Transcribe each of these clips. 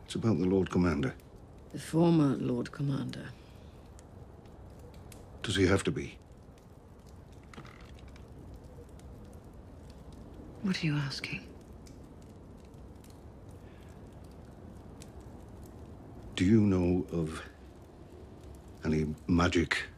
It's about the Lord Commander. The former Lord Commander. Does he have to be? What are you asking? Do you know of any magic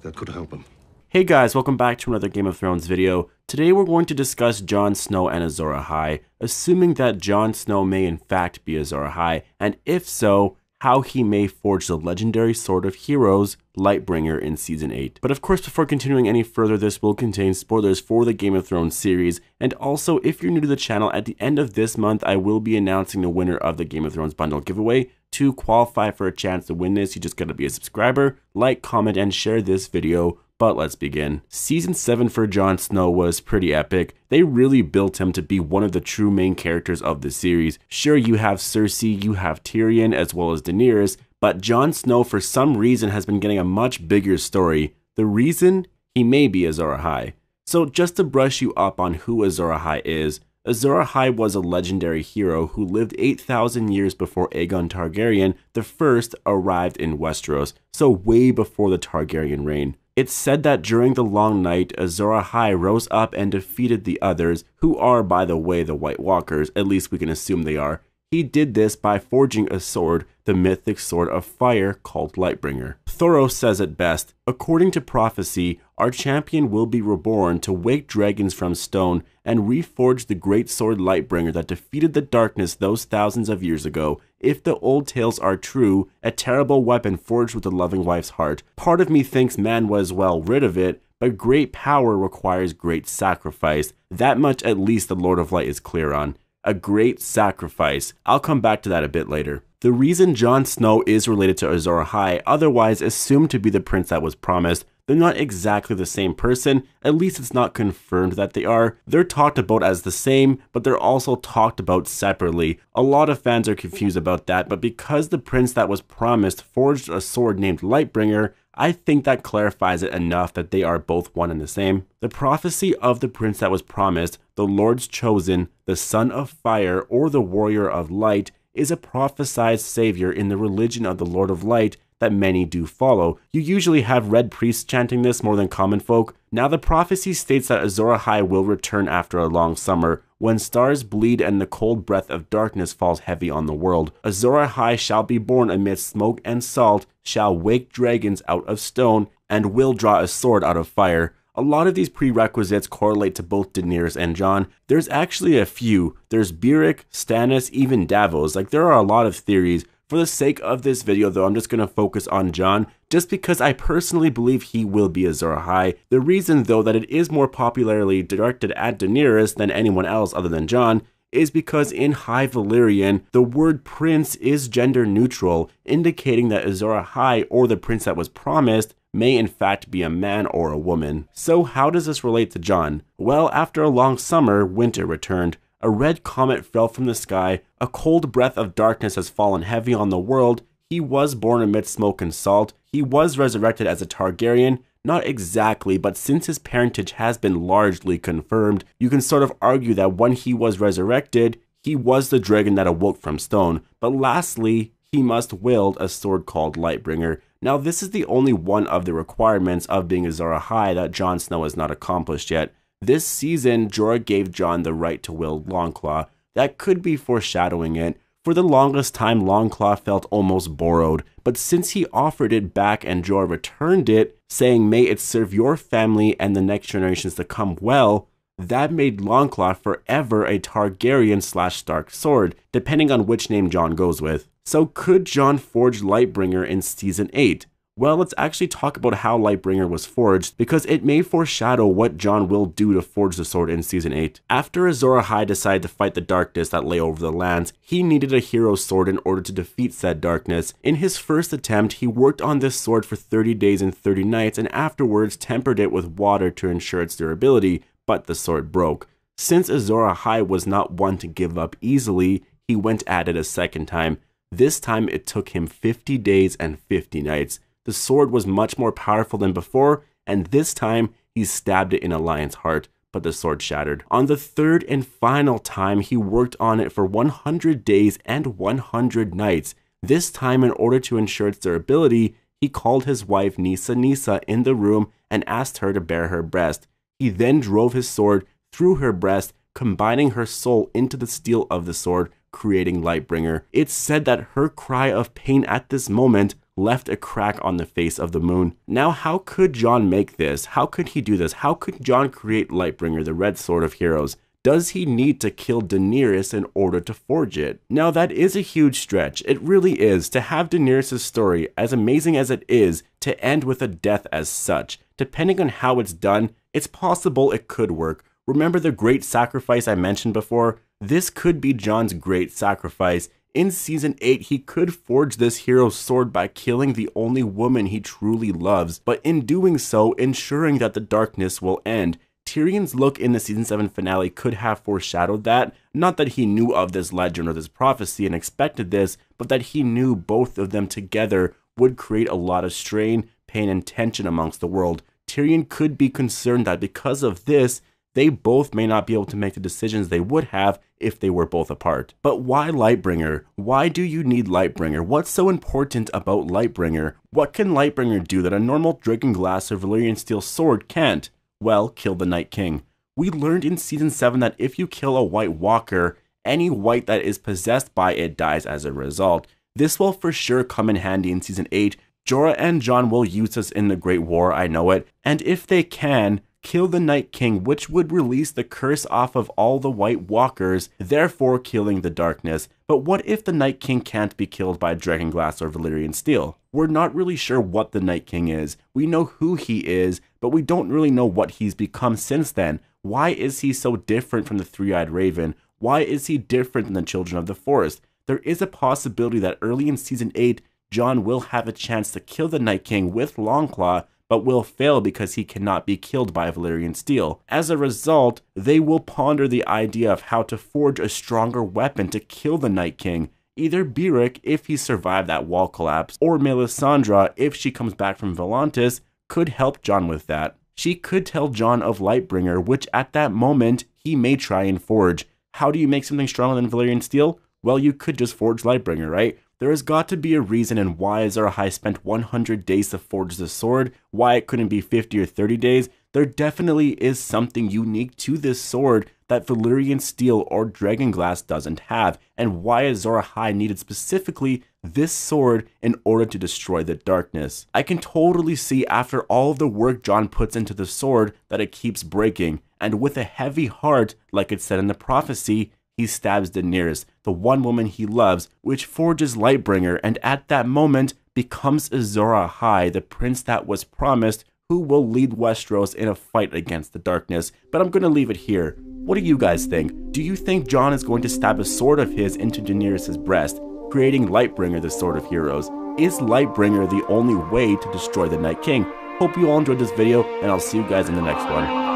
that could help him? Hey guys, welcome back to another Game of Thrones video. Today we're going to discuss Jon Snow and Azor Ahai, assuming that Jon Snow may in fact be Azor Ahai, and if so, how he may forge the legendary Sword of Heroes, Lightbringer, in Season 8. But of course, before continuing any further, this will contain spoilers for the Game of Thrones series, and also, if you're new to the channel, at the end of this month, I will be announcing the winner of the Game of Thrones bundle giveaway. To qualify for a chance to win this, you just gotta be a subscriber, like, comment, and share this video. But let's begin. Season 7 for Jon Snow was pretty epic. They really built him to be one of the true main characters of the series. Sure, you have Cersei, you have Tyrion, as well as Daenerys, but Jon Snow for some reason has been getting a much bigger story. The reason? He may be Azor Ahai. So just to brush you up on who Azor Ahai is, Azor Ahai was a legendary hero who lived 8,000 years before Aegon Targaryen the First arrived in Westeros, so way before the Targaryen reign. It's said that during the Long Night, Azor Ahai rose up and defeated the others, who are, by the way, the White Walkers, at least we can assume they are. He did this by forging a sword, the mythic sword of fire called Lightbringer. Thoros says it best, according to prophecy, our champion will be reborn to wake dragons from stone and reforge the great sword Lightbringer that defeated the darkness those thousands of years ago. If the old tales are true, a terrible weapon forged with a loving wife's heart. Part of me thinks man was well rid of it, but great power requires great sacrifice. That much at least the Lord of Light is clear on. A great sacrifice. I'll come back to that a bit later. The reason Jon Snow is related to Azor Ahai, otherwise assumed to be the prince that was promised, they're not exactly the same person, at least it's not confirmed that they are. They're talked about as the same, but they're also talked about separately. A lot of fans are confused about that, but because the prince that was promised forged a sword named Lightbringer, I think that clarifies it enough that they are both one and the same. The prophecy of the prince that was promised, the Lord's chosen, the son of fire, or the warrior of light, is a prophesied savior in the religion of the Lord of Light that many do follow. You usually have red priests chanting this more than common folk. Now the prophecy states that Azor Ahai will return after a long summer, when stars bleed and the cold breath of darkness falls heavy on the world. Azor Ahai shall be born amidst smoke and salt, shall wake dragons out of stone, and will draw a sword out of fire. A lot of these prerequisites correlate to both Daenerys and Jon. There's actually a few. There's Beric, Stannis, even Davos. Like, there are a lot of theories. For the sake of this video though, I'm just going to focus on Jon, just because I personally believe he will be Azor Ahai. The reason though that it is more popularly directed at Daenerys than anyone else other than Jon is because in High Valyrian, the word prince is gender neutral, indicating that Azor Ahai, or the prince that was promised, may in fact be a man or a woman. So how does this relate to Jon? Well, after a long summer, winter returned. A red comet fell from the sky, a cold breath of darkness has fallen heavy on the world. He was born amidst smoke and salt. He was resurrected as a Targaryen. Not exactly, but since his parentage has been largely confirmed, you can sort of argue that when he was resurrected, he was the dragon that awoke from stone. But lastly, he must wield a sword called Lightbringer. Now this is the only one of the requirements of being Azor Ahai that Jon Snow has not accomplished yet. This season, Jorah gave Jon the right to wield Longclaw. That could be foreshadowing it. For the longest time, Longclaw felt almost borrowed, but since he offered it back and Jorah returned it, saying may it serve your family and the next generations to come well, that made Longclaw forever a Targaryen/Stark sword, depending on which name Jon goes with. So could Jon forge Lightbringer in Season 8? Well, let's actually talk about how Lightbringer was forged, because it may foreshadow what Jon will do to forge the sword in Season 8. After Azor Ahai decided to fight the darkness that lay over the lands, he needed a hero sword in order to defeat said darkness. In his first attempt, he worked on this sword for 30 days and 30 nights, and afterwards tempered it with water to ensure its durability, but the sword broke. Since Azor Ahai was not one to give up easily, he went at it a second time. This time it took him 50 days and 50 nights. The sword was much more powerful than before, and this time he stabbed it in a lion's heart. but the sword shattered. On the third and final time, he worked on it for 100 days and 100 nights. This time, in order to ensure its durability, he called his wife Nisa in the room and asked her to bare her breast. He then drove his sword through her breast, combining her soul into the steel of the sword, creating Lightbringer. It's said that her cry of pain at this moment left a crack on the face of the moon. Now, how could Jon make this? How could he do this? How could Jon create Lightbringer, the red sword of heroes? Does he need to kill Daenerys in order to forge it? Now, that is a huge stretch. It really is. To have Daenerys' story, as amazing as it is, to end with a death as such. Depending on how it's done, it's possible it could work. Remember the great sacrifice I mentioned before? This could be Jon's great sacrifice. In Season 8, he could forge this hero's sword by killing the only woman he truly loves, but in doing so, ensuring that the darkness will end. Tyrion's look in the Season 7 finale could have foreshadowed that. Not that he knew of this legend or this prophecy and expected this, but that he knew both of them together would create a lot of strain, pain, and tension amongst the world. Tyrion could be concerned that because of this, they both may not be able to make the decisions they would have if they were both apart. But why Lightbringer? Why do you need Lightbringer? What's so important about Lightbringer? What can Lightbringer do that a normal Dragonglass or Valyrian steel sword can't? Well, kill the Night King. We learned in Season 7 that if you kill a White Walker, any white that is possessed by it dies as a result. This will for sure come in handy in Season 8. Jorah and Jon will use this in the Great War, I know it. And if they can, kill the Night King, which would release the curse off of all the White Walkers, therefore killing the darkness. But what if the Night King can't be killed by Dragonglass or Valyrian steel? We're not really sure what the Night King is. We know who he is, but we don't really know what he's become since then. Why is he so different from the Three-Eyed Raven? Why is he different than the Children of the Forest? There is a possibility that early in Season 8, Jon will have a chance to kill the Night King with Longclaw, but will fail because he cannot be killed by Valyrian steel. As a result, they will ponder the idea of how to forge a stronger weapon to kill the Night King. Either Beric, if he survived that wall collapse, or Melisandre, if she comes back from Volantis, could help Jon with that. She could tell Jon of Lightbringer, which at that moment, he may try and forge. How do you make something stronger than Valyrian steel? Well, you could just forge Lightbringer, right? There has got to be a reason in why Azor Ahai spent 100 days to forge the sword, why it couldn't be 50 or 30 days. There definitely is something unique to this sword that Valyrian steel or Dragonglass doesn't have, and why Azor Ahai needed specifically this sword in order to destroy the darkness. I can totally see after all of the work Jon puts into the sword that it keeps breaking, and with a heavy heart, like it said in the prophecy, he stabs Daenerys, the one woman he loves, which forges Lightbringer, and at that moment becomes Azor Ahai, the prince that was promised, who will lead Westeros in a fight against the darkness. But I'm going to leave it here. What do you guys think? Do you think Jon is going to stab a sword of his into Daenerys' breast, creating Lightbringer, the sword of heroes? Is Lightbringer the only way to destroy the Night King? Hope you all enjoyed this video, and I'll see you guys in the next one.